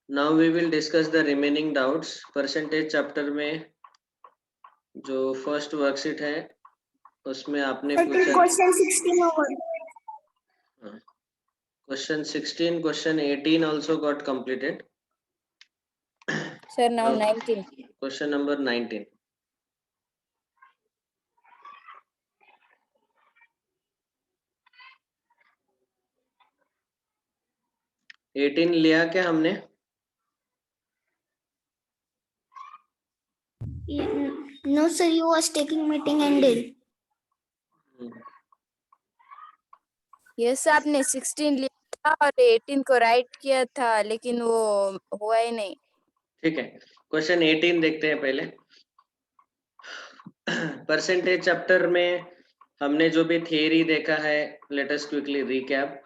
Now we will discuss the remaining doubts. Percentage chapter में जो first worksheet है उसमें आपने पूछा question 16 over. question 16, question 18 also got completed. Sir, now 19. Question number 19. Eighteen लिया क्या हमने? No sir, you was taking meeting and did. Yes, आपने 16 लिया था और 18 को राइट किया था, लेकिन वो हुआ ही नहीं. ठीक है, क्वेश्चन 18 देखते हैं पहले. परसेंटेज चैप्टर में हमने जो भी थियरी देखा है, let us quickly recap.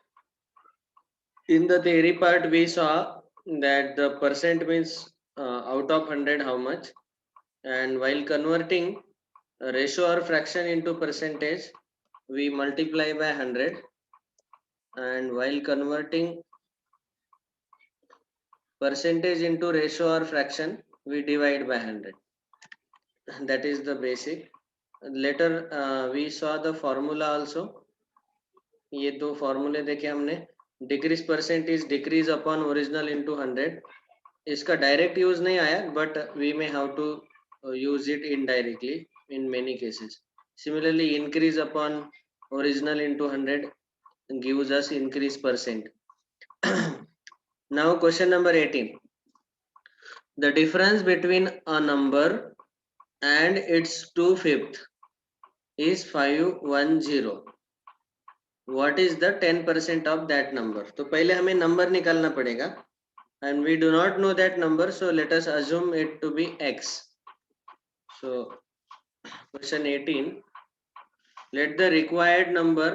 In the theory part, we saw that the percent means out of 100 how much, and while converting a ratio or fraction into percentage, we multiply by 100, and while converting percentage into ratio or fraction, we divide by 100. That is the basic. Later we saw the formula also. ये दो फॉर्मूले देखे हमने. Decrease percent is decrease upon original into 100. इसका direct use नहीं आया, but we may have to use it indirectly in many cases. Similarly increase upon original into 100 gives us increase percent. Now question number 18. The difference between a number and its 2/5 is 510. What is the 10% of that number? तो पहले हमें number निकालना पड़ेगा, and we do not know that number, so let us assume it to be x. So question 18, let the required number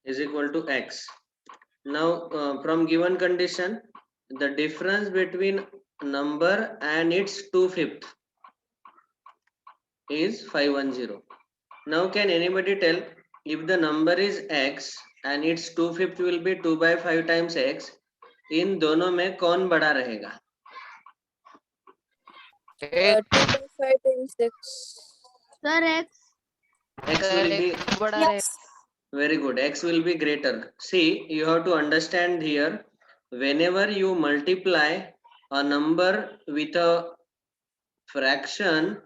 is equal to x. Now from given condition, the difference between number and its 2/5 is 510. Now can anybody tell, if the number is x and its 2/5 will be 2/5 times x, इन दोनों में कौन बड़ा रहेगा? 2/5 times x. Sir, X. X will be Yes. very good. X will be greater. See, you have to understand here, whenever you multiply a number with a fraction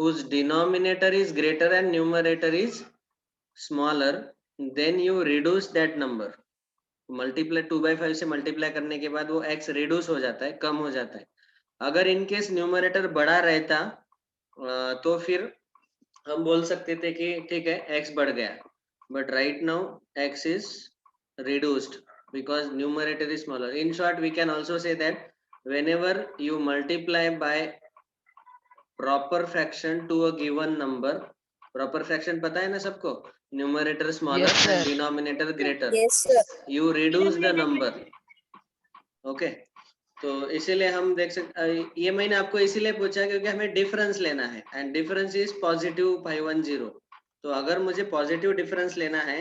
whose denominator is greater and numerator is smaller, then you reduce that number. Multiply 2/5 से multiply करने के बाद वो x reduce हो जाता है, कम हो जाता है. अगर इनकेस न्यूमरेटर बड़ा रहता तो फिर हम बोल सकते थे कि ठीक है x बढ़ गया, but right now x is reduced because numerator is smaller. In short, we can also say that whenever you multiply by proper fraction to a given number, proper fraction पता है ना सबको, numerator smaller and denominator greater, Yes, sir. you reduce the number. Okay, तो इसीलिए हम देख सकते, ये मैंने आपको इसीलिए पूछा क्योंकि हमें डिफरेंस लेना है, एंड डिफरेंस इज पॉजिटिव 510. तो अगर मुझे पॉजिटिव डिफरेंस लेना है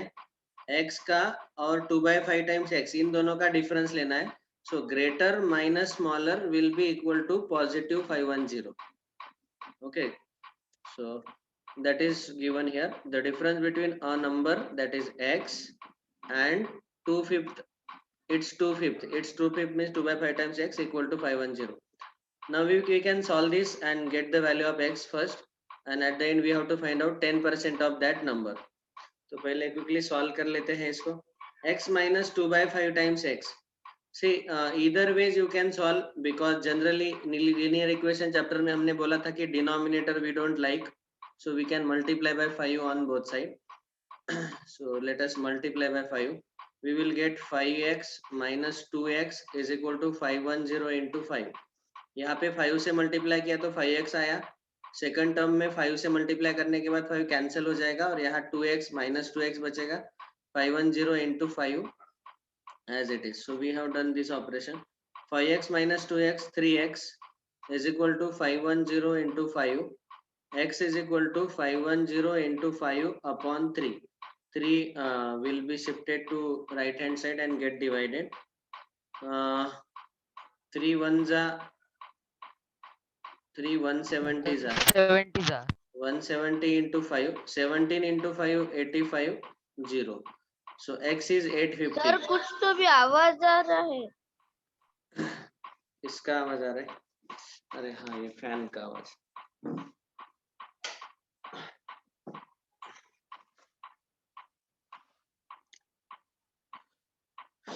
x का और 2/5 टाइम्स x, इन दोनों का डिफरेंस लेना है, so greater minus smaller will be equal to positive 510. Okay, so that is given here. The difference between a number that is x and 2/5, its 2/5 means 2/5 times x equal to 510. Now we can solve this and get the value of x first, and at the end we have to find out 10% of that number. तो पहले quickly solve कर लेते हैं इसको. x minus 2/5 times x. See, either ways you can solve, because generally linear equation chapter में हमने बोला था कि denominator we don't like, so we can multiply by 5 on both side. So let us multiply by 5. We will get 5x minus 2x is equal to 510 into 5. यहाँ पे 5 से multiply किया तो 5x आया. सेकंड टर्म में 5 से multiply करने के बाद 5 कैंसिल हो जाएगा और यहाँ 2x minus 2x बचेगा. 510 into 5 as it is. So we have done this operation. 5x minus 2x, 3x is equal to 510 into 5. X is equal to 510 into 5 upon 3. 3 will be shifted to right hand side and get divided. 3 ones are 3 170s are 70s are 170 into 5, 17 into 5, 85, 0. So x is 850. Sir कुछ तो भी आवाज आ रहा है. इसका आवाज आ रहा है? अरे हाँ, ये फैन का आवाज.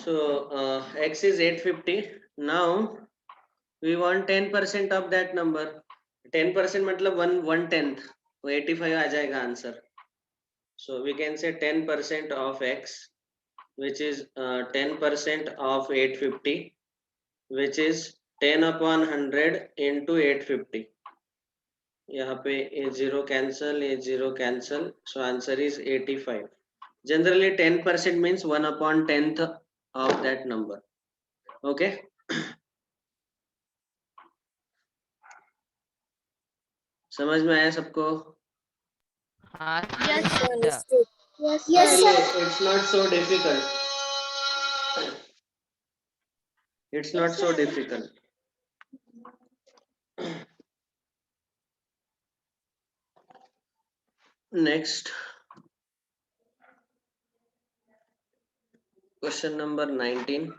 So x is 850. Now we want 10% of that number. 10% मतलब 1/10. तो 85 आ जाएगा answer. So we can say 10% of x, which is 10% of 850, which is 10 upon 100 into 850. यहाँ पे ये 0 cancel, ये 0 cancel. So answer is 85. Generally 10% means 1 upon 10th of that number. Okay. समझ में आया सबको? हाँ Yes, sir. Understood. Yes, sir. It's not so difficult. It's not so difficult. Next, question number 19.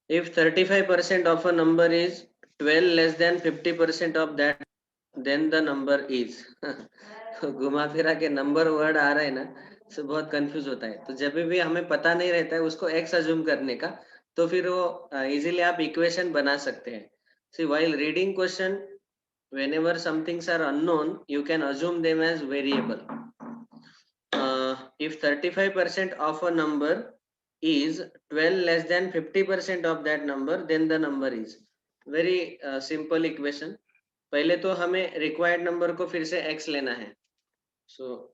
If 35% of a number is 12 less than 50% of that, then the number is. घुमा फिरा के number word आ रहा है ना, तो बहुत confuse होता है. तो जब भी हमें पता नहीं रहता है उसको x अज्यूम करने का, तो फिर वो इजीली आप इक्वेशन बना सकते हैं. See, while reading question, whenever some things are unknown, you can assume them as variable. If 35% of a number is 12 less than 50% of that number, then the number is. Very simple equation. पहले तो हमें required number को फिर से x लेना है. So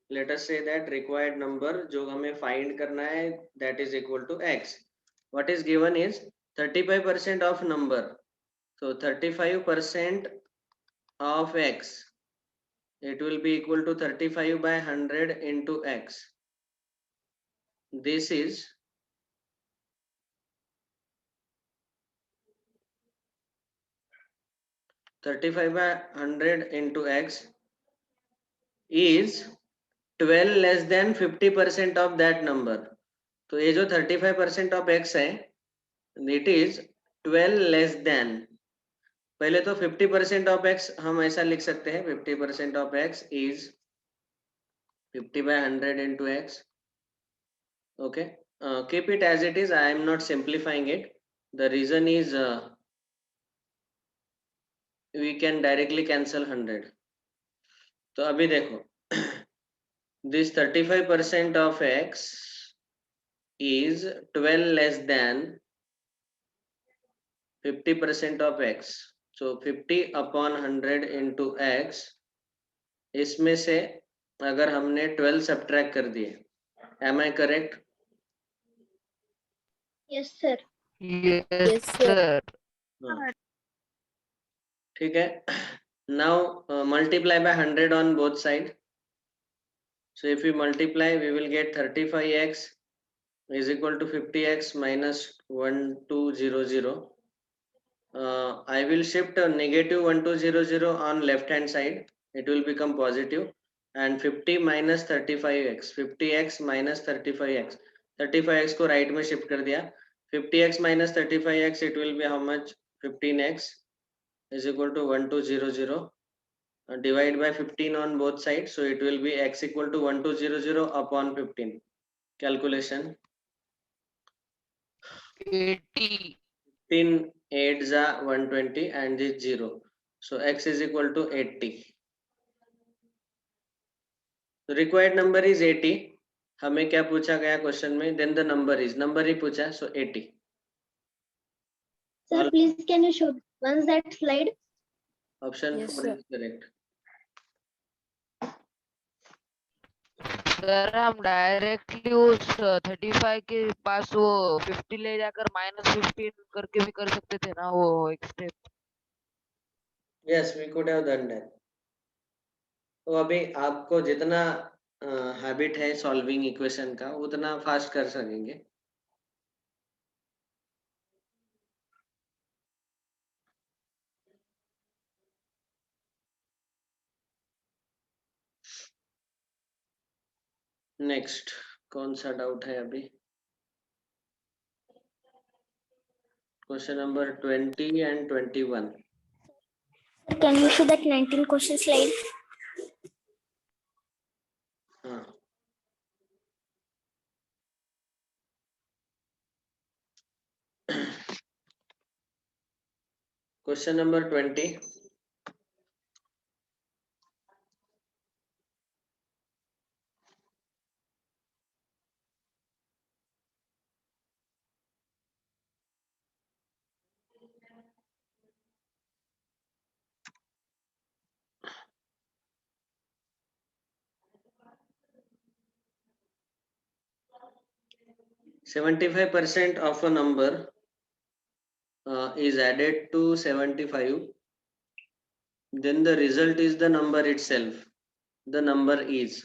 let us say that required number जो हमें find करना है, that is equal to x. What is given is 35% of number. So 35% of x, it will be equal to 35 by 100 into x. This is 35 by 100 into x is 12 less than 50% of that number. तो ये जो 35% of x है, it is 12 less than. पहले तो 50% of x हम ऐसा लिख सकते हैं, 50% of x is 50 by 100 into x. Okay, keep it as it is. I am not simplifying it. The reason is we can directly cancel 100. तो अभी देखो, this 35% of x is 12 less than 50% of x. So 50 upon 100 into x, इसमें से अगर हमने 12 subtract कर दिए, am I correct? Yes, sir. Yes sir. ठीक है. Now multiply by 100 on both sides. So if we multiply, we will get 35x is equal to 50x minus 1200. I will shift a negative 1200 on left hand side. It will become positive. And 50 minus 35x, 50x minus 35x. 35x को right में shift कर दिया. 50x minus 35x, it will be how much? 15x is equal to 1200. Divide by 15 on both sides, so it will be x equal to 1200 upon 15. Calculation. 80. 15 8s are 120 and this 0. So x is equal to 80. The required number is 80. हमें क्या पूछा गया question में? Then the number is, number ही पूछा, so 80. Sir, please can you show once that slide? Option Yes, 4 sir. is correct. Sir हम directly उस 35 के पास वो 50 ले जाकर -15 करके भी कर सकते थे ना, वो एक step. Yes, we could have done that. तो अभी आपको जितना हैबिट है सॉल्विंग इक्वेशन का उतना फास्ट कर सकेंगे। नेक्स्ट कौन सा डाउट है अभी? Question number 20 and 21. Can you show that 19 question slide? हाँ, question number 20. %75% of a number is added to 75, then the result is the number itself. The number is.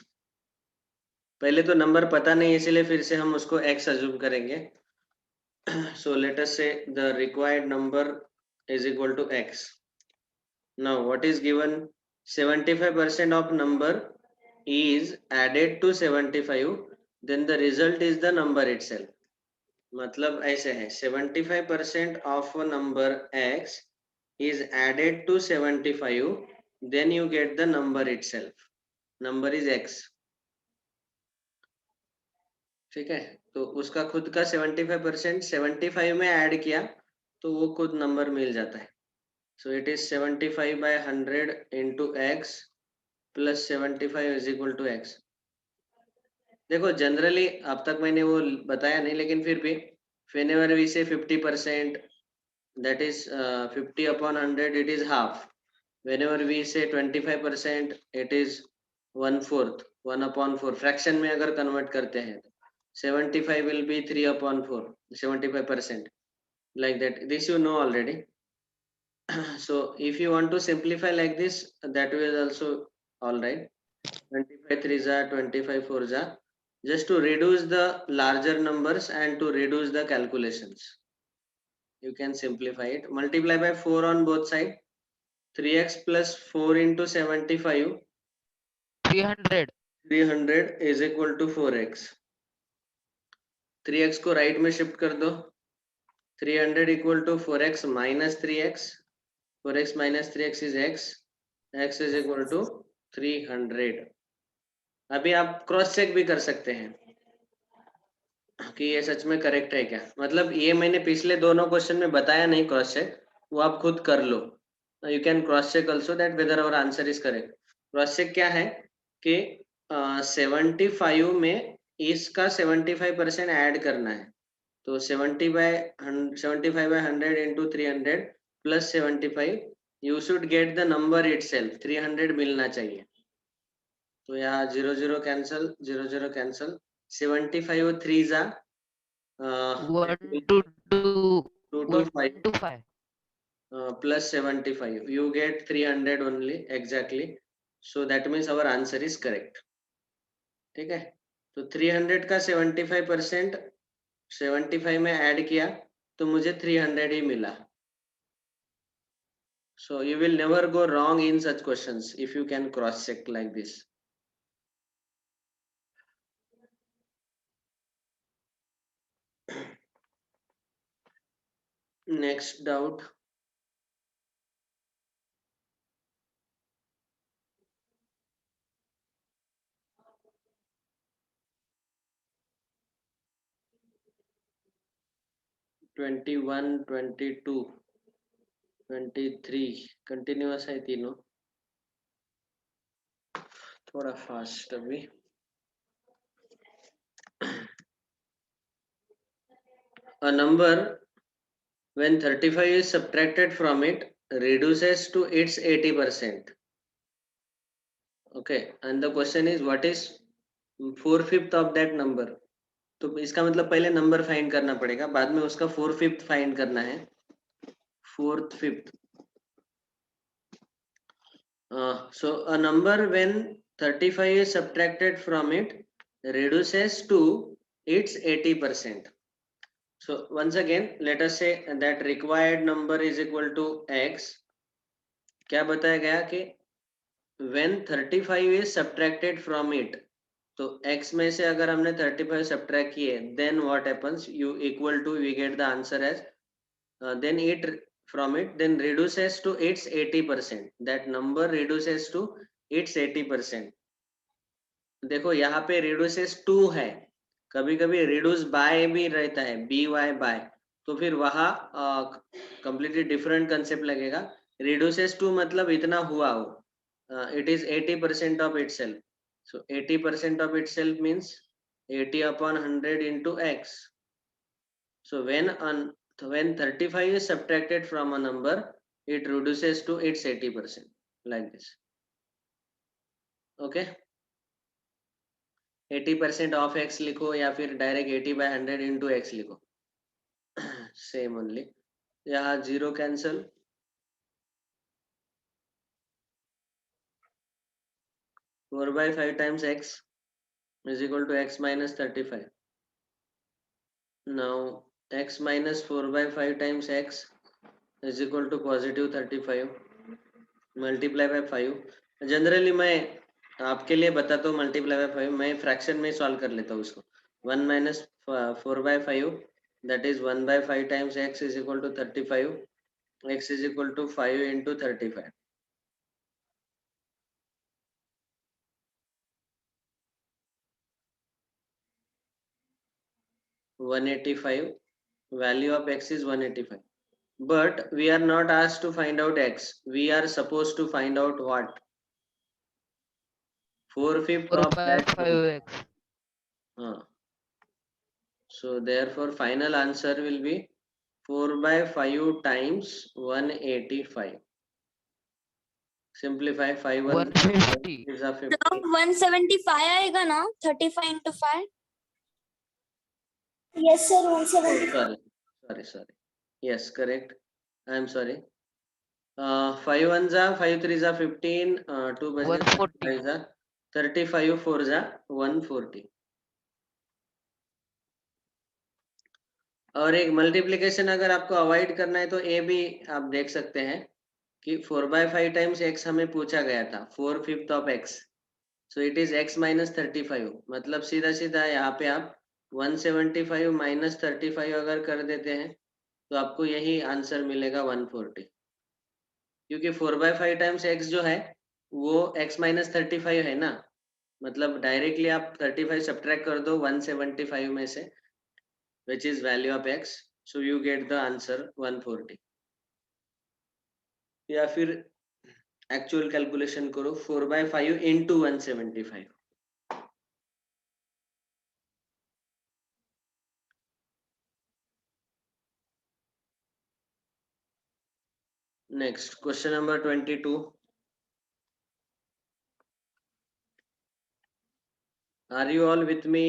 पहले तो नंबर पता नहीं इसलिए फिर से हम उसको x अज्यूम करेंगे. So let us say the required number is equal to x. Now what is given? 75% of number is added to 75, then the result is the number itself. मतलब ऐसे है 75% of a number x is added to 75, then you get the number itself. Number is x. ठीक है, तो उसका खुद का 75% 75 में ऐड किया तो वो खुद नंबर मिल जाता है. So it is 75 by 100 into x plus 75 is equal to x. देखो जनरली अब तक मैंने वो बताया नहीं, लेकिन फिर भी whenever we say 50%, that is 50 upon 100, it is half. Whenever we say 25%, it is 1/4, 1 upon 4. Fraction में अगर कन्वर्ट करते हैं 75 will be 3 upon 4, 75%, like that. This you know already. So if you want to simplify like this, that way is also all right. 25 3s are 25 4s are, just to reduce the larger numbers and to reduce the calculations, you can simplify it. Multiply by 4 on both sides. 3x plus 4 into 75, 300. 300 is equal to 4x. 3x को right में shift कर दो. 300 equal to 4x minus 3x. 4x minus 3x is x. x is equal to 300. अभी आप cross check भी कर सकते हैं कि ये सच में करेक्ट है क्या. मतलब ये मैंने पिछले दोनों क्वेश्चन में बताया नहीं क्रॉस चेक, वो आप खुद कर लो. You can cross check also that whether our answer is correct. Cross check क्या है कि 75 में इसका 75% ऐड करना है. तो 75 by 100 into 300 plus 75, you should get the number itself. 300 मिलना चाहिए. तो यहाँ 0 0 cancel, 0 0 cancel. 75 3s are 1 to 2. 2 to 1 5 to 5. plus 75. You get 300 only exactly. So that means our answer is correct. ठीक है, तो 300 का 75% 75 में ऐड किया तो मुझे 300 ही मिला. So you will never go wrong in such questions if you can cross check like this. Next doubt. (21, 22, 23) continuous है तीनों. थोड़ा फास्ट अभी. A number when 35 is subtracted from it reduces to its 80%. Okay, and the question is what is 4/5 of that number. तो इसका मतलब पहले number find करना पड़ेगा, बाद में उसका 4/5 फाइंड करना है. 4/5 So a number when 35 is subtracted from it reduces to its 80%. So once again let us say that required number is equal to x. क्या बताया गया कि when 35 is subtracted from it, तो x में से अगर हमने 35 subtract किए then what happens, you equal to we get the answer as then it from it then reduces to its 80%. that number reduces to its 80%. देखो यहाँ पे reduces to है, कभी कभी reduce by भी रहता है by by, तो फिर वहाँ completely different concept लगेगा. reduces to मतलब इतना हुआ हो, it is 80% of itself. So 80% of itself means 80 upon 100 into x. So when 35 is subtracted from a number, it reduces to its 80%, like this. Okay. 80% of x लिखो या फिर direct 80 by 100 into x लिखो, same only. यहाँ 0 cancel, 4 by 5 times x is equal to x minus 35. Now x minus 4 by 5 times x is equal to positive 35. Multiply by 5. Generally मैं आपके लिए बताता हूँ मल्टीप्लाई बाय 5, मैं फ्रैक्शन में solve कर लेता हूँ उसको. 1 minus 4 by 5 that is 1 by 5 times x is equal to 35. x is equal to 5 into 35. (185). Value of x is 185. But we are not asked to find out x. We are supposed to find out what? 4/5 4 of by that. 5x. So therefore final answer will be 4 by 5 times 185. Simplify 5 150. is a 50. 175 आएगा ना 35 into 5. Yes sir, Oh, 175. sorry. Yes, correct. I am sorry. 5 1s are 5 3s are 15. 2 140. 5s are 35. 4s are 140. और एक multiplication अगर आपको avoid करना है तो ए भी आप देख सकते हैं कि 4 by 5 times x हमें पूछा गया था, 4/5 of x. So it is x minus 35. मतलब सीधा सीधा यहाँ पे आप 175 minus 35 अगर कर देते हैं तो आपको यही आंसर मिलेगा 140. क्योंकि 4 by 5 times x जो है वो x minus 35 है ना, मतलब डायरेक्टली आप 35 सब्ट्रैक्ट कर दो 175 में से, which is value of x, so you get the answer 140. या फिर एक्चुअल कैलकुलेशन करो 4 by 5 into 175. Next question number 22. Are you all with me?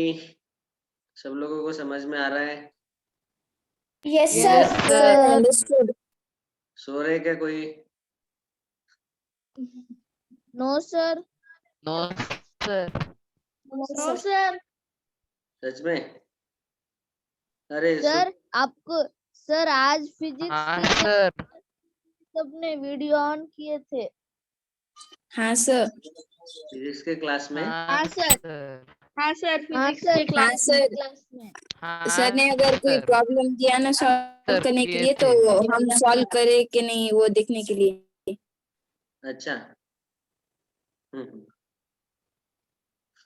सब लोगों को समझ में आ रहा है? Yes Yes, sir. sir. Understood. सो रहे क्या कोई? No sir. No, sir. No sir. सच में? अरे सर आपको सर आज फिजिक्स हाँ, के sir. सबने वीडियो ऑन किए थे. हाँ sir. फिजिक्स के क्लास में हाँ, sir. sir. हाँ सर फिजिक्स के क्लास में. हाँ, सर ने अगर कोई sir. प्रॉब्लम दिया ना सॉल्व सर, करने के किए लिए तो थे. हम सॉल्व करें कि नहीं वो देखने के लिए. अच्छा.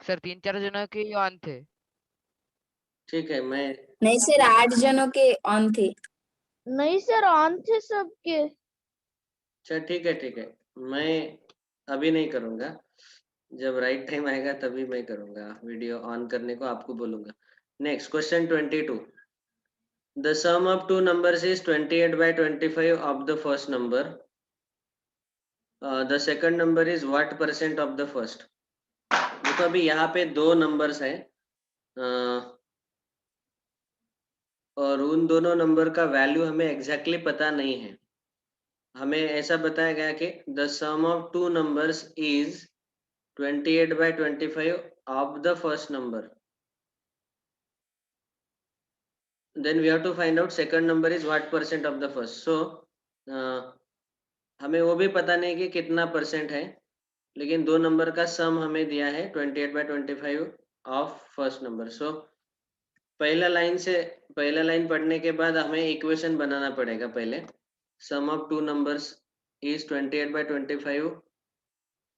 सर 3-4 जनों के ऑन थे. ठीक है, मैं नहीं सर 8 जनों के ऑन थे. नहीं सर ऑन थे सबके. अच्छा ठीक है, मैं अभी नहीं करूंगा, जब राइट टाइम आएगा तभी मैं करूंगा वीडियो ऑन करने को, आपको बोलूंगा. Next question 22. The sum of two numbers is 28 by 25 of the first number. The second number is what percent of the first? देखो अभी यहाँ पे दो नंबर्स हैं और उन दोनों नंबर का वैल्यू हमें एग्जैक्टली पता नहीं है. हमें ऐसा बताया गया कि the sum of two numbers is 28/25 of the first number. Then we have to find out second number is what percent of the first. So हमें वो भी पता नहीं कि कितना परसेंट है, लेकिन दो नंबर का सम हमें दिया है 28/25 ऑफ फर्स्ट नंबर. सो पहला लाइन पढ़ने के बाद हमें इक्वेशन बनाना पड़ेगा. पहले sum of two numbers is 28/25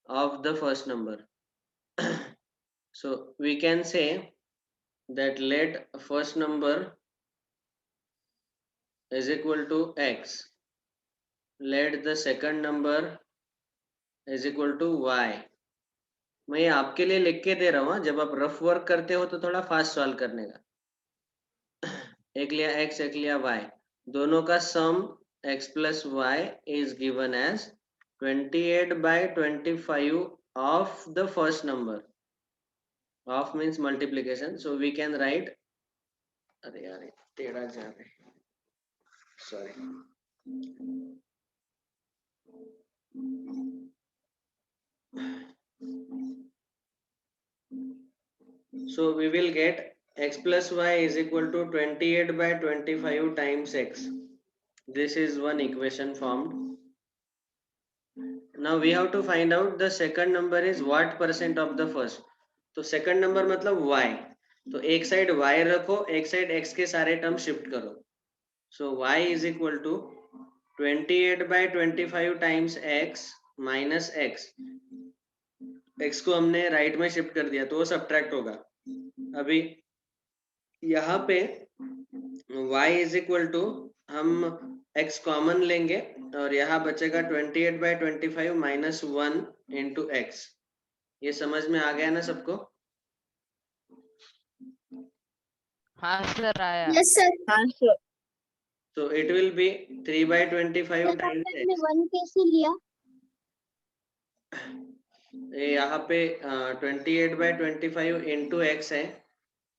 of the first number. So we can say that let first number is equal to x, let the second number is equal to y. मैं ये आपके लिए लिख के दे रहा हूँ. जब आप रफ वर्क करते हो तो थोड़ा फास्ट सॉल्व करने का. एक लिया x, एक लिया y, दोनों का सम x plus y is given as 28/25 of the first number. Of means multiplication, so we can write, अरे यार टेढ़ा जा रहा है, sorry. So we will get x plus y is equal to 28/25 times x. This is one equation formed. Now we have to find out the second number is what percent of the first. तो second number मतलब y, तो एक side y रखो, एक side x के सारे term shift करो. So y is equal to 28/25 times x minus x. x को हमने राइट में शिफ्ट कर दिया तो वो सब्ट्रैक्ट होगा. अभी यहाँ पे y इज इक्वल टू हम x कॉमन लेंगे और यहाँ बचेगा 28/25 माइनस 1 इंटू x. ये समझ में आ गया ना सबको? हाँ सर आया. Yes, sir. हाँ sir. So it will be 3/25 times x. 1 कैसे लिया? ये यहाँ पे 28/25 इंटू x है,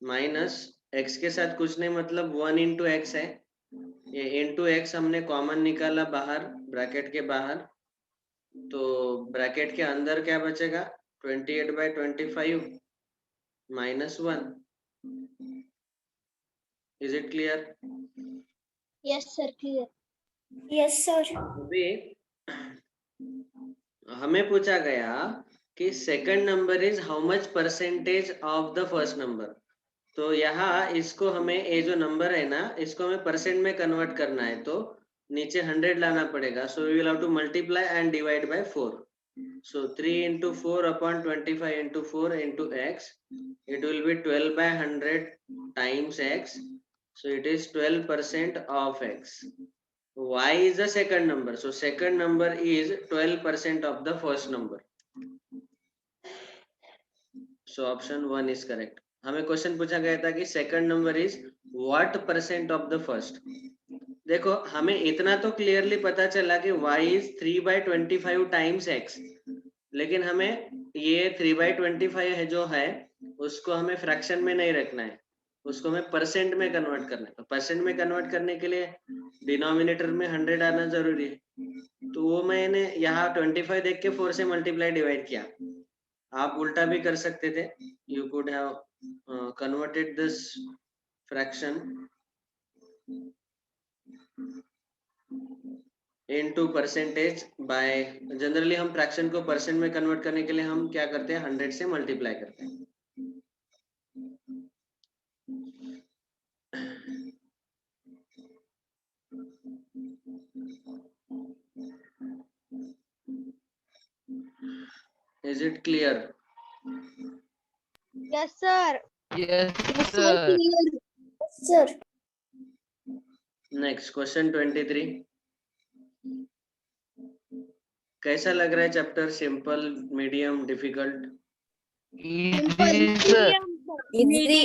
माइनस x के साथ कुछ नहीं मतलब 1 इंटू एक्स है. ये इंटू एक्स हमने कॉमन निकाला बाहर, ब्रैकेट के बाहर, तो ब्रैकेट के अंदर क्या बचेगा 28/25 minus 1. Is it clear? Yes, sir. Clear. Yes, sir. अभी हमें पूछा गया कि second number is how much percentage of the first number. तो यहाँ इसको हमें ये जो नंबर है ना, इसको हमें परसेंट में कन्वर्ट करना है, तो नीचे 100 लाना पड़ेगा. So we will have to multiply and divide by 4. So 3 into 4 upon 25 into 4 into x, it will be 12/100 times x. So it is 12% of x. Y is the second number. So second number is 12% of the first number. So option 1 is correct. हमें question पूछा गया था कि second number is what percent of the first. देखो हमें इतना तो clearly पता चला कि y इज 3/25 टाइम्स x, लेकिन हमें ये 3/25 है जो है उसको हमें फ्रैक्शन में नहीं रखना है, उसको हमें परसेंट में कन्वर्ट करना है. तो परसेंट में कन्वर्ट करने के लिए डिनोमिनेटर में 100 आना जरूरी है. तो वो मैंने यहाँ 25 देख के 4 से मल्टीप्लाई डिवाइड किया. आप उल्टा भी कर सकते थे. You could have converted this fraction into percentage by, generally हम फ्रैक्शन को परसेंट में कन्वर्ट करने के लिए हम क्या करते हैं 100 से मल्टीप्लाई करते हैं. Is it clear? Yes, sir. Yes Yes, sir. sir. Clear. Yes, sir. Next question 23. कैसा लग रहा है chapter? Simple, medium, difficult? Easy sir. Easy.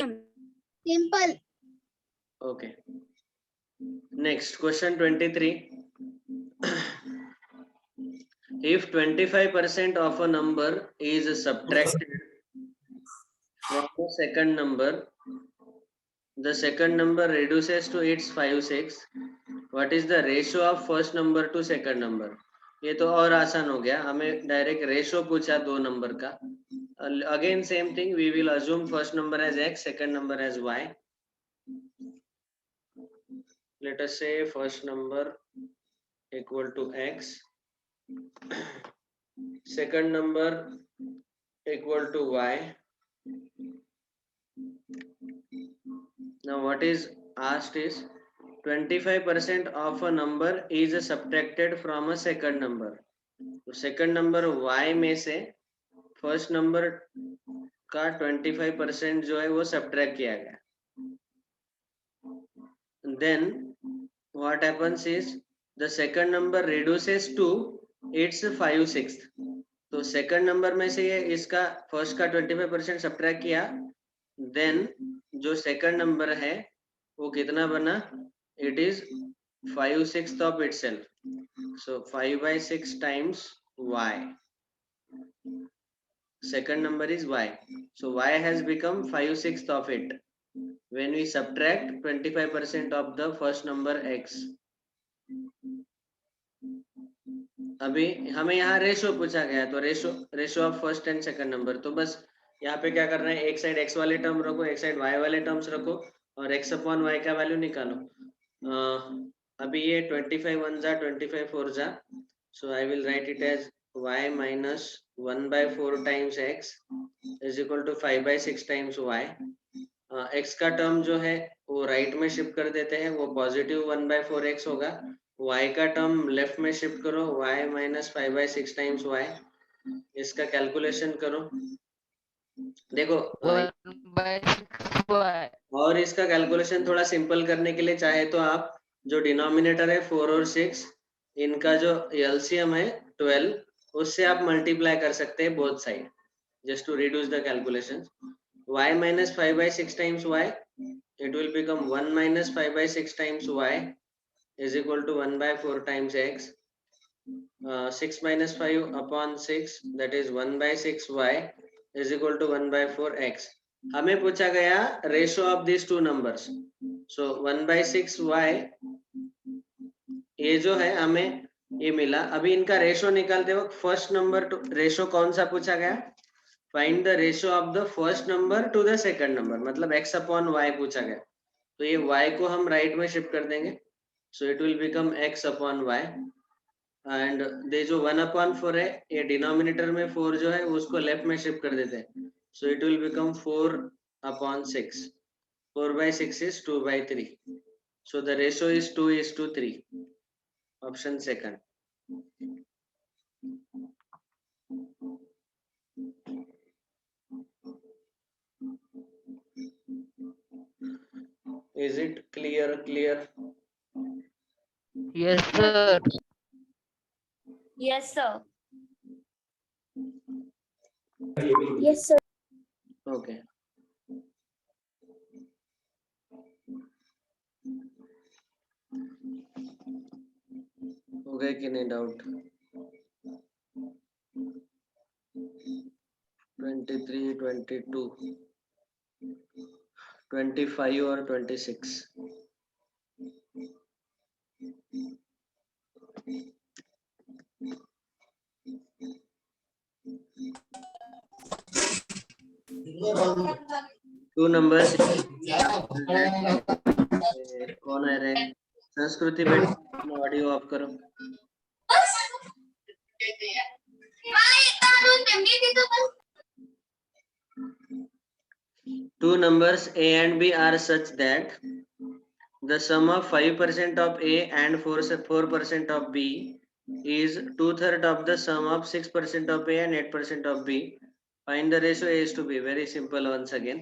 Simple. Okay. Next question 23. If 25% of a number is subtracted from the second number, the second number reduces to its 5/6. What is the ratio of first number two second number. ये तो और आसान हो गया, हमें direct ratio पूछा दो number का। Again same thing, we will assume first number as x, second number as y. Let us say first number equal to x, second number equal to y. Now what is asked is 25% of a number is subtracted from a second number. तो second number y में से first number का 25% जो है वो subtract किया गया. Then what happens is the second number reduces to its 5/6. तो second number में से ये इसका first का 25% subtract किया, then जो second number है वो कितना बना, it is 5/6 of itself. So 5/6 times y. Second number is y. So y has become 5/6 of it when we subtract 25% of the first number x. अभी हमें यहाँ रेशो पूछा गया, तो ratio of first and second number. तो बस यहाँ पे क्या करना है, एक साइड x वाले टर्म रखो, एक साइड y वाले टर्म्स रखो और x अपॉन y का वैल्यू निकालो. अभी ये 25 1 जा 25 4 जा, so I will write it as y minus 1/4 times x is equal to 5/6 times y. x का टर्म जो है वो राइट में शिफ्ट कर देते हैं, वो पॉजिटिव 1/4x होगा. y का टर्म लेफ्ट में शिफ्ट करो, y minus 5/6 times y. इसका कैलकुलेशन करो, देखो 1/6y. और इसका कैलकुलेशन थोड़ा सिंपल करने के लिए चाहे तो आप जो डिनोमिनेटर है 4 और 6, इनका जो एलसीएम है 12, उससे आप मल्टीप्लाई कर सकते हैं both side, just to reduce the calculations. y minus 5/6 times y, it will become 1 minus 5/6 times y is equal to 1/4 times x. 6 minus 5 upon 6, that is 1/6 y is equal to 1/4 x. हमें पूछा गया ratio of this two numbers. So 1/6 y ये जो है हमें ये मिला. अभी इनका रेशो निकालते वक्त फर्स्ट नंबर टू रेशो कौन सा पूछा गया, find the ratio of the first number two the second number, मतलब x अपॉन y पूछा गया. तो ये y को हम राइट में शिफ्ट कर देंगे, so it will become x upon y. And they जो 1/4 है, ये डिनोमिनेटर में 4 जो है उसको लेफ्ट में शिफ्ट कर देते हैं, so it will become 4/6. 4/6 is 2/3. So the ratio is 2:3. Option second. Is it clear? Yes, sir. Yes, sir. Yes, sir. Okay. हो गए कि नहीं डाउट? 23, 22, 25 और 26. Two numbers. कौन है रे? संस्कृति बेटा, ऑडियो ऑफ करो. Two numbers a and b are such that the sum of 5% of a and 4% of b is 2/3 of the sum of 6% of a and 8% of b. Find the ratio a is to b. Very simple once again.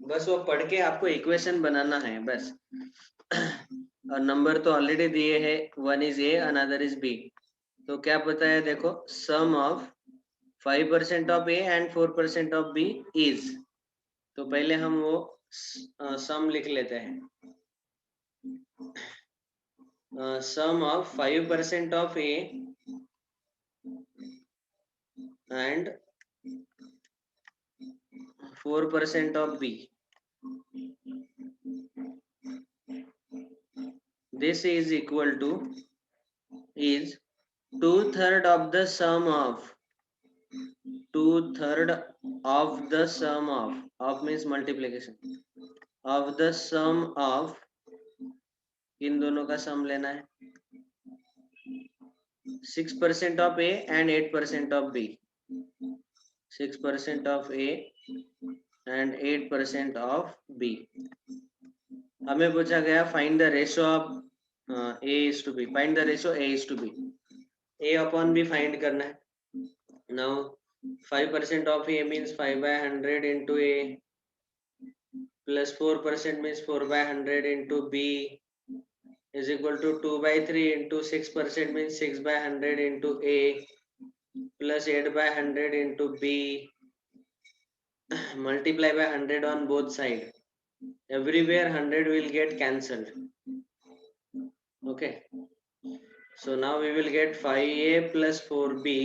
बस वो पढ़ के आपको equation बनाना है बस. और number तो already दिए हैं, one is a, another is b. तो क्या पता है, देखो sum of 5% of a and 4% of b is. तो पहले हम वो सम लिख लेते हैं. सम of 5% of a and 4% of b. this is equal to is 2/3 of the sum of 2/3 of the sum of means multiplication of the sum of इन दोनों का सम लेना है 6% of A and 8% of B 6% of A and 8% of B हमें पूछा गया find the ratio of A is to B find the ratio A is to B A upon B find करना है now 5% of A means 5/100 into A plus 4% means 4/100 into B is equal to 2/3 into 6% means 6/100 into A plus 8/100 into B multiply by 100 on both sides. Everywhere 100 will get cancelled. Okay. So now we will get 5A plus 4B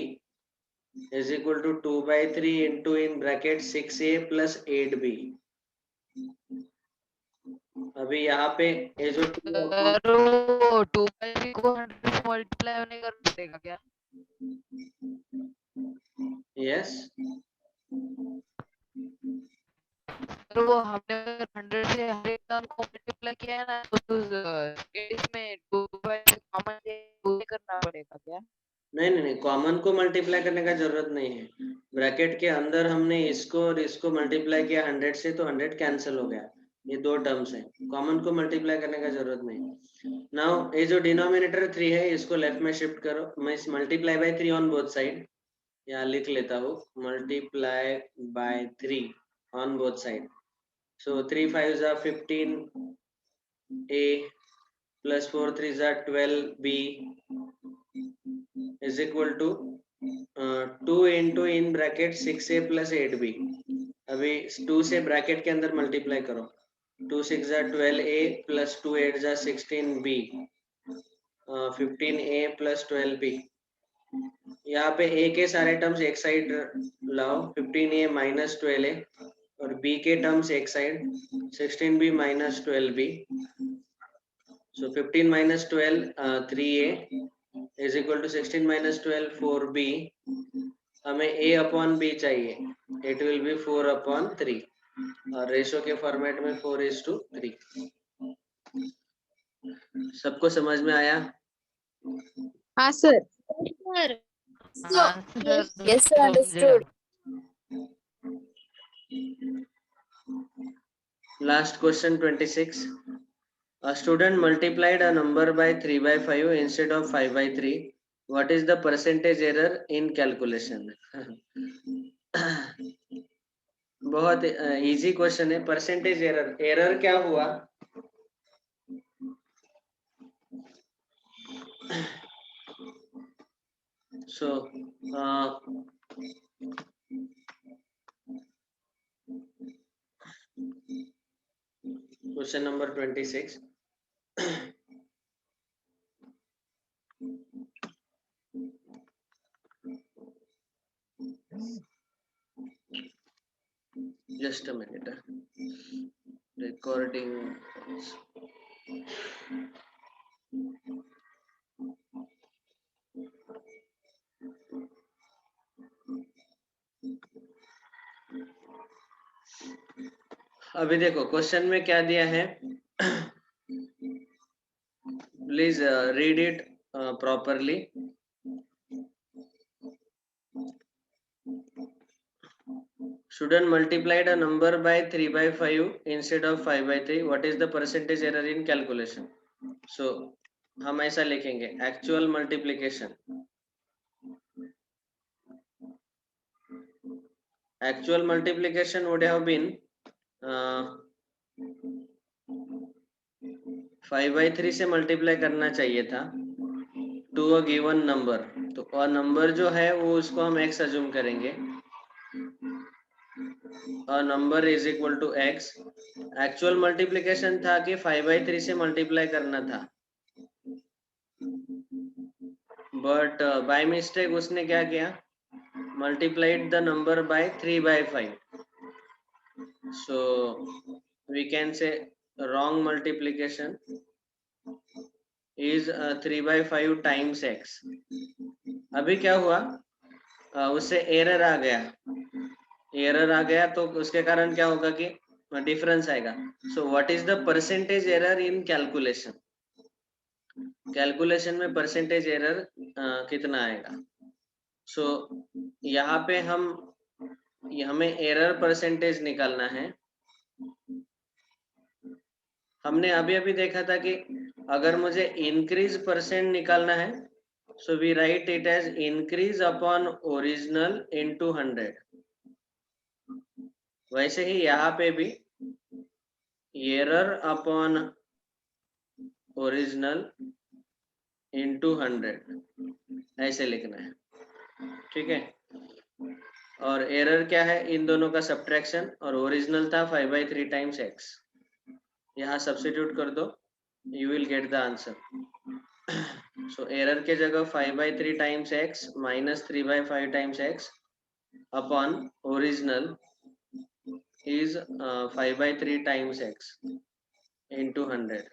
is equal to 2/3 into in bracket 6A plus 8B. अभी यहाँ पे ये जो sir वो 2/3 को 100 से multiply नहीं कर पड़ेगा क्या? यस सर वो हमने 100 से हर एक टर्म को मल्टीप्लाई किया है ना, तो इसमें 2/3 कॉमन से करना पड़ेगा क्या? नहीं कॉमन को मल्टीप्लाई करने का जरूरत नहीं है ब्रैकेट के अंदर हमने इसको और इसको मल्टीप्लाई किया 100 से तो 100 कैंसिल हो गया ये दो टर्म्स हैं कॉमन को मल्टीप्लाई करने का जरूरत नहीं नाउ ये जो डिनोमिनेटर 3 है इसको लेफ्ट में शिफ्ट करो मैं इस multiply by 3 on both side यहाँ लिख लेता हूँ multiply by 3 on both side so 3 5s are 15a plus 4 3s are 12b is equal to 2 into in bracket 6a plus 8b अभी 2 से ब्रैकेट के अंदर मल्टीप्लाई करो 2 6 are 12a plus 2 8 are 16b 15a plus 12b यहाँ पे a के सारे terms एक साइड लाओ 15a minus 12a और b के टर्म्स एक side 16b minus 12b so 15 minus 12 3a is equal to 16 minus 12 4b हमें a upon b चाहिए it will be 4 upon 3 और रेशो के फॉर्मेट में 4:3 सबको समझ में आया हाँ सर Yes, sir, समझेगा। understood. Last question 26 a student multiplied a number by 3/5 instead of 5/3 what is the percentage error in calculation बहुत इजी क्वेश्चन है परसेंटेज एरर क्या हुआ so question number 26 just a minute recording अभी देखो question में क्या दिया है please read it properly student multiplied a number by 3/5 instead of 5/3 what is the percentage error in calculation so हम ऐसा लिखेंगे actual multiplication would have been 5/3 से मल्टीप्लाई करना चाहिए था टू अ गिवन नंबर तो अ नंबर जो है वो उसको हम x अज्यूम करेंगे a number is equal to x actual multiplication था कि 5/3 से मल्टीप्लाई करना था बट बाय मिस्टेक उसने क्या किया multiplied the number by 3/5 so we can say wrong multiplication is 3/5 times x. अभी क्या हुआ, उससे एरर आ गया, एरर आ गया तो उसके कारण क्या होगा कि डिफरेंस आएगा. So what is the percentage error in calculation, calculation में परसेंटेज एरर कितना आएगा. सो यहाँ पे हमें एरर परसेंटेज निकालना है. हमने अभी अभी देखा था कि अगर मुझे इंक्रीज परसेंट निकालना है, so we write it as increase upon original into 100. वैसे ही यहाँ पे भी एरर अपॉन ओरिजिनल इनटू 100 ऐसे लिखना है. ठीक है, और एरर क्या है, इन दोनों का सब्ट्रैक्शन, और ओरिजिनल था 5/3 टाइम्स x. यहाँ सब्स्टिट्यूट कर दो, you will get the answer. So error के जगह 5/3 times x minus 3/5 times x upon original is 5/3 times x into 100.